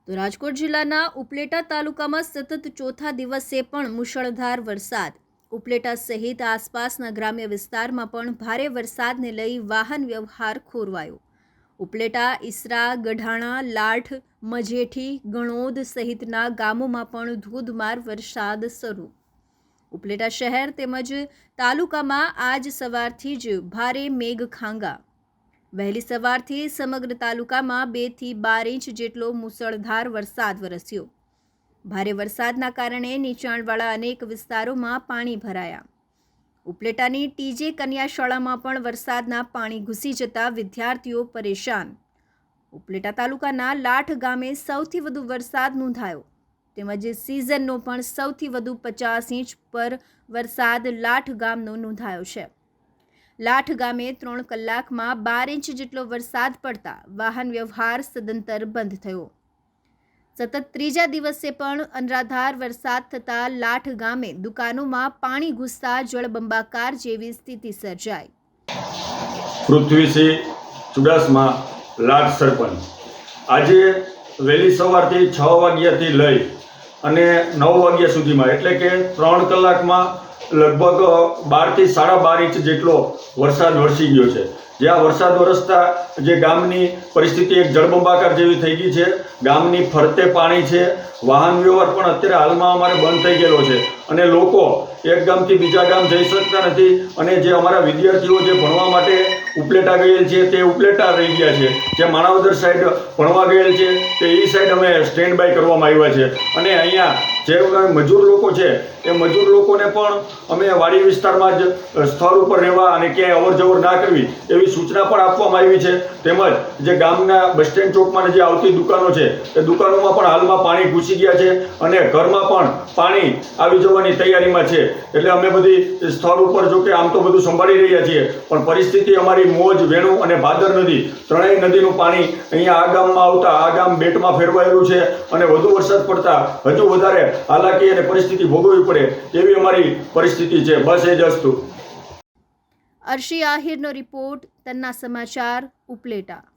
તો રાજકોટ જિલ્લાના ઉપલેટા તાલુકામાં સતત ચોથા દિવસે પણ મુશળધાર વરસાદ. ઉપલેટા સહિત આસપાસના ગ્રામ્ય વિસ્તારમાં પણ ભારે વરસાદને લઈ વાહન વ્યવહાર ખોરવાયો. ઉપલેટા, ઈસરા, ગઢાણા, લાઠ, મજેઠી, ગણોદ સહિતના ગામોમાં પણ ધોધમાર વરસાદ શરૂ. ઉપલેટા શહેર તેમજ તાલુકામાં આજ સવારથી જ ભારે મેઘખાંગા. વહેલી સવારથી સમગ્ર તાલુકામાં 2 થી 12 ઇંચ જેટલો મુશળધાર વરસાદ વરસ્યો. ભારે વરસાદના કારણે નીચાણવાળા અનેક વિસ્તારોમાં પાણી ભરાયા. ઉપલેટાની ટીજે કન્યા શાળામાં પણ વરસાદના પાણી ઘૂસી જતા વિદ્યાર્થીઓ પરેશાન. ઉપલેટા તાલુકાના લાઠ ગામે સૌથી વધુ વરસાદ નોંધાયો. તેમજ સિઝનનો પણ સૌથી વધુ 50 ઇંચ પર વરસાદ લાઠ ગામનો નોંધાયો છે. લાઠ ગામે 3 કલાકમાં 12 ઇંચ જેટલો વરસાદ પડતા વાહન વ્યવહાર સદંતર બંધ થયો. સતત ત્રીજા દિવસે પણ અનરાધાર વરસાદ થતાં લાઠ ગામે દુકાનોમાં પાણી ઘૂસતા જળબંબાકાર જેવી સ્થિતિ સર્જાઈ. પૃથ્વીસિંહ ચુડાસમા, લાઠ સરપંચ. આજે વહેલી સવારથી 6 વાગ્યાથી લઈ અને 9 વાગ્યા સુધીમાં એટલે કે 3 કલાકમાં લગભગ 12 થી 12.5 ઇંચ જેટલો વરસાદ વરસી ગયો છે. જે આ વરસાદ વરસતા જે ગામની પરિસ્થિતિ એક જળબંબાકાર જેવી થઈ ગઈ છે. ગામની ફરતે પાણી છે. વાહન વ્યવહાર પણ અત્યારે હાલમાં અમારે બંધ થઈ ગયેલો છે અને લોકો એક ગામથી બીજા ગામ જઈ શકતા નથી. અને જે અમારા વિદ્યાર્થીઓ જે ભણવા માટે ઉપલેટા ગયેલ છે તે ઉપલેટા રહી ગયા છે. જે માણાવદર સાઈડ ભણવા ગયેલ છે તે એ સાઈડ અમે સ્ટેન્ડ બાય કરવામાં આવ્યા છે. અને અહીંયા જે મજૂર લોકો છે એ મજૂર લોકોને પણ અમે વાડી વિસ્તારમાં જ સ્થળ ઉપર રહેવા અને ક્યાંય અવર જવર ના કરવી એવી સૂચના પણ આપવામાં આવી છે. તેમજ જે ગામના બસ સ્ટેન્ડ ચોકમાં જે આવતી દુકાનો છે એ દુકાનોમાં પણ હાલમાં પાણી ઘૂસી ગયા છે અને ઘરમાં પણ પાણી આવી જવાની તૈયારીમાં છે. એટલે અમે બધી સ્થળ ઉપર જો કે આમ તો બધું સંભાળી રહ્યા છીએ, પણ પરિસ્થિતિ અમારી મોજ, વેણુ અને ભાદર નદી ત્રણેય નદીનું પાણી અહીંયા આ ગામમાં આવતા આ ગામ બેટમાં ફેરવાયેલું છે અને વધુ વરસાદ પડતા હજુ વધારે હાલાકી અને પરિસ્થિતિ ભોગવવી પડે એવી અમારી પરિસ્થિતિ છે. બસ એ જ વસ્તુ. અર્શી આહિરનો રિપોર્ટ, તન્ના સમાચાર, ઉપલેટા.